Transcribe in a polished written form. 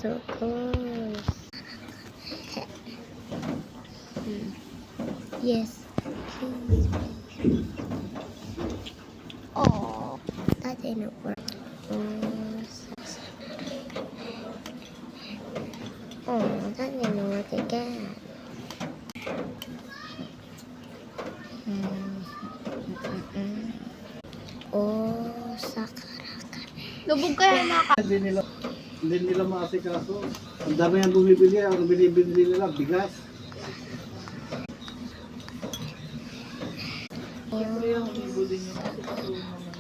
so close. Yes, please. Oh, that didn't work. Oh, that didn't work again. Oh, sakaraka. Lubog kaya na Hindi nila maasikaso. Ang dami ang bumibili, ang binibili nila, bigas. Siyempre yung bibili niyo kasi ito naman.